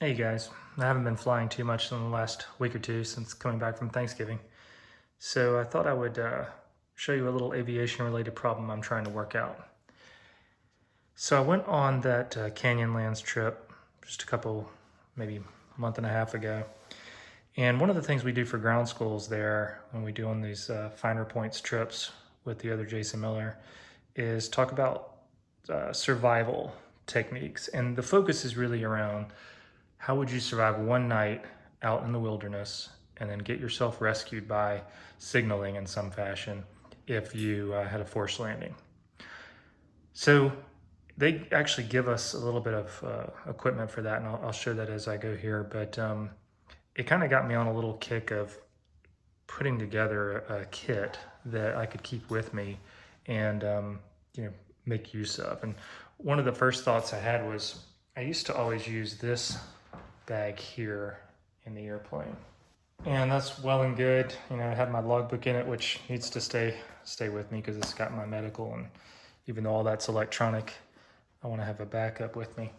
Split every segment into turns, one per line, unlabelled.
Hey guys, I haven't been flying too much in the last week or two since coming back from Thanksgiving. So I thought I would show you a little aviation related problem I'm trying to work out. So I went on that Canyonlands trip just a couple, maybe month and a half ago. And one of the things we do for ground schools there when we do on these finer points trips with the other Jason Miller is talk about survival techniques. And the focus is really around how would you survive one night out in the wilderness and then get yourself rescued by signaling in some fashion if you had a forced landing. So they actually give us a little bit of equipment for that, and I'll show that as I go here. But it kind of got me on a little kick of putting together a kit that I could keep with me and make use of. And one of the first thoughts I had was I used to always use this bag here in the airplane, and that's well and good. I have my logbook in it, which needs to stay with me because it's got my medical, and even though all that's electronic, I want to have a backup with me.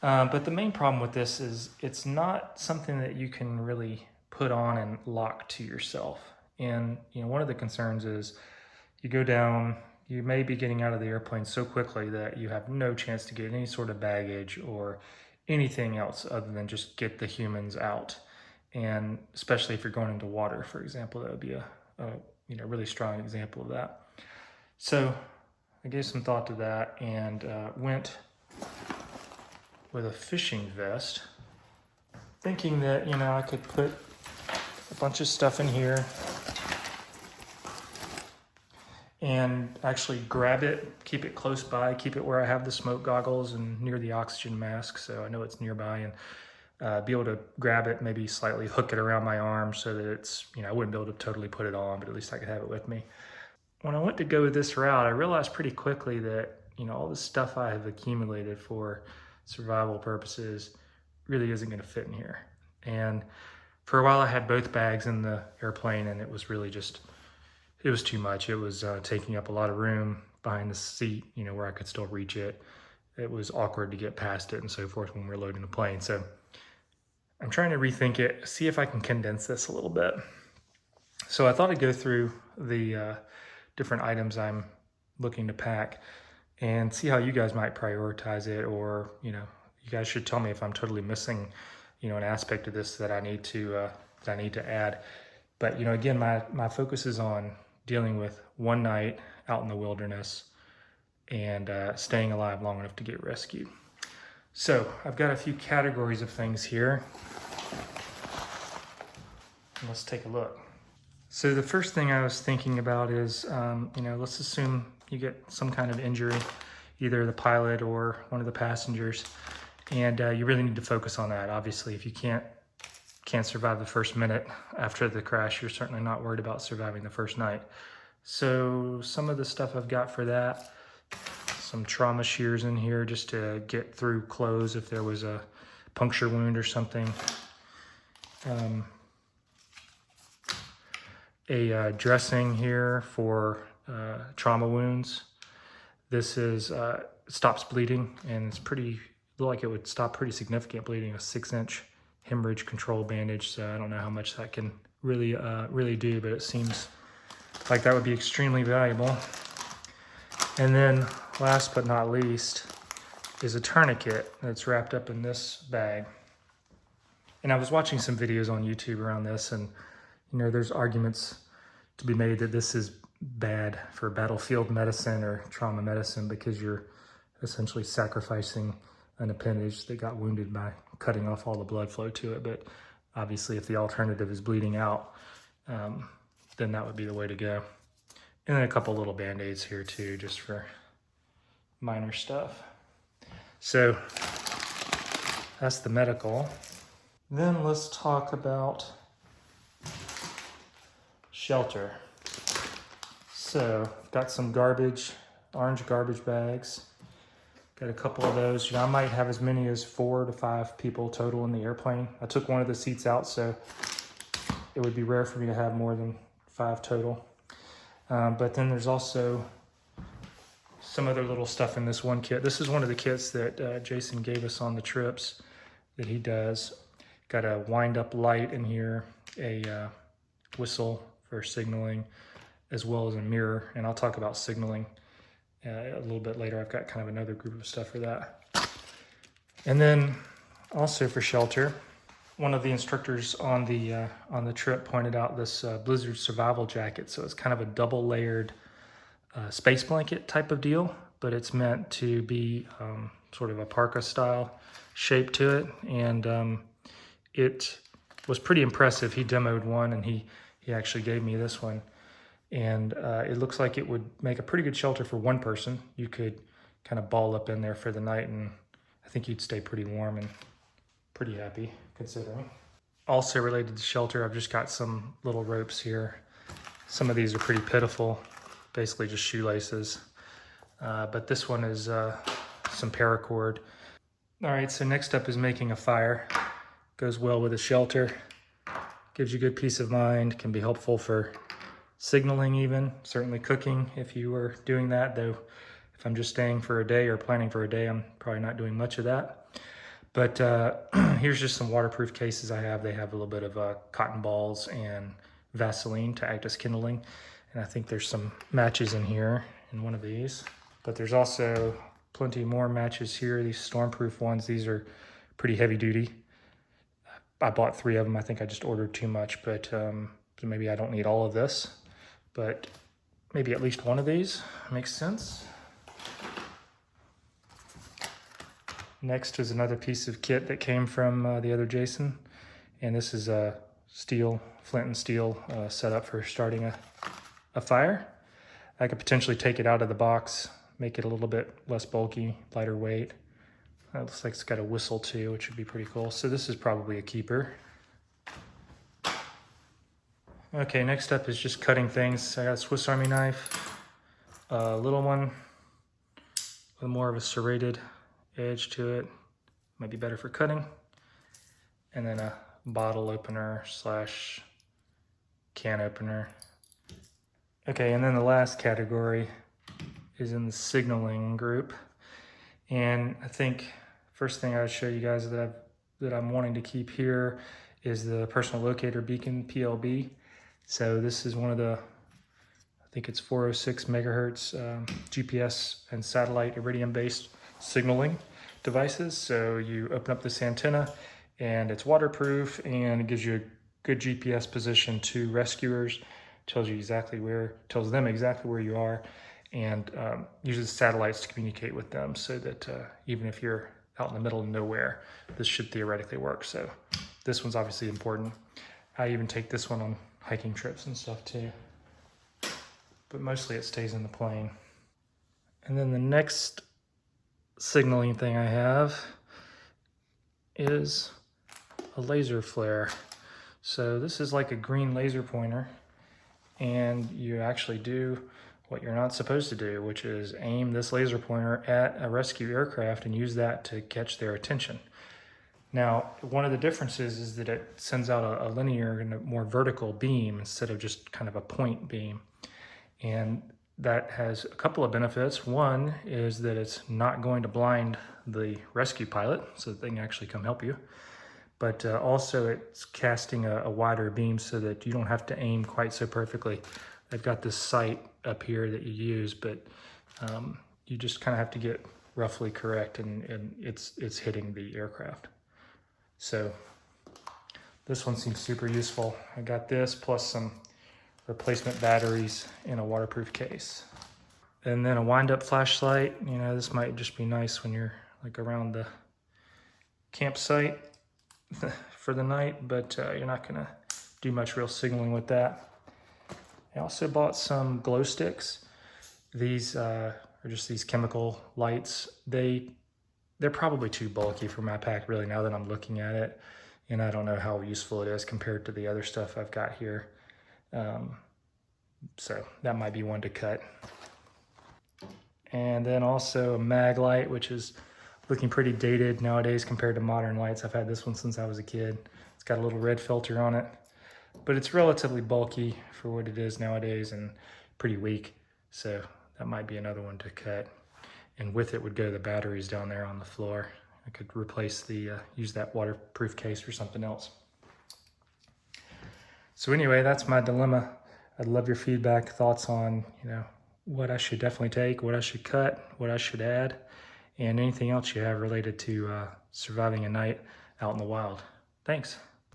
But the main problem with this is it's not something that you can really put on and lock to yourself. And one of the concerns is you go down, you may be getting out of the airplane so quickly that you have no chance to get any sort of baggage or anything else other than just get the humans out. And especially if you're going into water, for example, that would be a really strong example of that. So I gave some thought to that and went with a fishing vest, thinking that I could put a bunch of stuff in here and actually grab it, keep it close by, keep it where I have the smoke goggles and near the oxygen mask so I know it's nearby, and be able to grab it, maybe slightly hook it around my arm so that it's, I wouldn't be able to totally put it on, but at least I could have it with me. When I went to go this route, I realized pretty quickly that, all the stuff I have accumulated for survival purposes really isn't going to fit in here. And for a while I had both bags in the airplane, and it was really just, it was too much. It was taking up a lot of room behind the seat, where I could still reach it. It was awkward to get past it and so forth when we're loading the plane. So I'm trying to rethink it, see if I can condense this a little bit. So I thought I'd go through the different items I'm looking to pack and see how you guys might prioritize it, or, you guys should tell me if I'm totally missing, an aspect of this that I need to add. But, again, my focus is on dealing with one night out in the wilderness and staying alive long enough to get rescued. So I've got a few categories of things here. Let's take a look. So the first thing I was thinking about is, let's assume you get some kind of injury, either the pilot or one of the passengers, and you really need to focus on that. Obviously, if you can't survive the first minute after the crash, you're certainly not worried about surviving the first night. So some of the stuff I've got for that, some trauma shears in here just to get through clothes if there was a puncture wound or something. A dressing here for trauma wounds. This is stops bleeding, and it's pretty, like it would stop pretty significant bleeding, a 6-inch hemorrhage control bandage. So I don't know how much that can really do, but it seems like that would be extremely valuable. And then last but not least is a tourniquet that's wrapped up in this bag. And I was watching some videos on YouTube around this, and there's arguments to be made that this is bad for battlefield medicine or trauma medicine because you're essentially sacrificing an appendage that got wounded by cutting off all the blood flow to it. But obviously if the alternative is bleeding out, then that would be the way to go. And then a couple little band-aids here too, just for minor stuff. So that's the medical. Then let's talk about shelter. So got some orange garbage bags. Got a couple of those. I might have as many as 4 to 5 people total in the airplane. I took one of the seats out, so it would be rare for me to have more than 5 total. But then there's also some other little stuff in this one kit. This is one of the kits that Jason gave us on the trips. that he does. Got a wind up light in here, a whistle for signaling, as well as a mirror. And I'll talk about signaling a little bit later. I've got kind of another group of stuff for that. And then also for shelter, one of the instructors on the trip pointed out this Blizzard survival jacket. So it's kind of a double layered space blanket type of deal, but it's meant to be sort of a parka style shape to it. And it was pretty impressive. He demoed one, and he actually gave me this one. And it looks like it would make a pretty good shelter for one person. You could kind of ball up in there for the night, and I think you'd stay pretty warm and pretty happy considering. Also related to shelter, I've just got some little ropes here. Some of these are pretty pitiful, basically just shoelaces. But this one is some paracord. All right, so next up is making a fire. Goes well with a shelter. Gives you good peace of mind, can be helpful for signaling even, certainly cooking if you were doing that, though if I'm just staying for a day or planning for a day, I'm probably not doing much of that. But here's just some waterproof cases I have. They have a little bit of cotton balls and Vaseline to act as kindling. And I think there's some matches in here in one of these. But there's also plenty more matches here. These stormproof ones, these are pretty heavy duty. I bought 3 of them. I think I just ordered too much, but so maybe I don't need all of this. But maybe at least one of these makes sense. Next is another piece of kit that came from the other Jason. And this is a steel, flint and steel setup for starting a fire. I could potentially take it out of the box, make it a little bit less bulky, lighter weight. It looks like it's got a whistle too, which would be pretty cool. So this is probably a keeper. Okay, next up is just cutting things. I got a Swiss Army knife, a little one with more of a serrated edge to it. Might be better for cutting. And then a bottle opener slash can opener. Okay, and then the last category is in the signaling group. And I think first thing I would show you guys that I'm wanting to keep here is the personal locator beacon, PLB. So this is one of the, I think it's 406 megahertz GPS and satellite iridium-based signaling devices. So you open up this antenna and it's waterproof and it gives you a good GPS position to rescuers, tells them exactly where you are, and uses satellites to communicate with them so that even if you're out in the middle of nowhere, this should theoretically work. So this one's obviously important. I even take this one on hiking trips and stuff too, but mostly it stays in the plane. And then the next signaling thing I have is a laser flare. So this is like a green laser pointer, and you actually do what you're not supposed to do, which is aim this laser pointer at a rescue aircraft and use that to catch their attention. Now, one of the differences is that it sends out a linear and a more vertical beam instead of just kind of a point beam. And that has a couple of benefits. One is that it's not going to blind the rescue pilot so that they can actually come help you. But also it's casting a wider beam so that you don't have to aim quite so perfectly. They've got this sight up here that you use, but you just kind of have to get roughly correct, and it's hitting the aircraft. So this one seems super useful. I got this plus some replacement batteries in a waterproof case. And then a wind-up flashlight. You know, this might just be nice when you're like around the campsite for the night, but you're not gonna do much real signaling with that. I also bought some glow sticks. These are just these chemical lights. They're probably too bulky for my pack really now that I'm looking at it, and I don't know how useful it is compared to the other stuff I've got here. So that might be one to cut. And then also a mag light, which is looking pretty dated nowadays compared to modern lights. I've had this one since I was a kid. It's got a little red filter on it, but it's relatively bulky for what it is nowadays and pretty weak. So that might be another one to cut. And with it would go the batteries down there on the floor. I could replace the, use that waterproof case for something else. So anyway, that's my dilemma. I'd love your feedback, thoughts on, what I should definitely take, what I should cut, what I should add, and anything else you have related to surviving a night out in the wild. Thanks.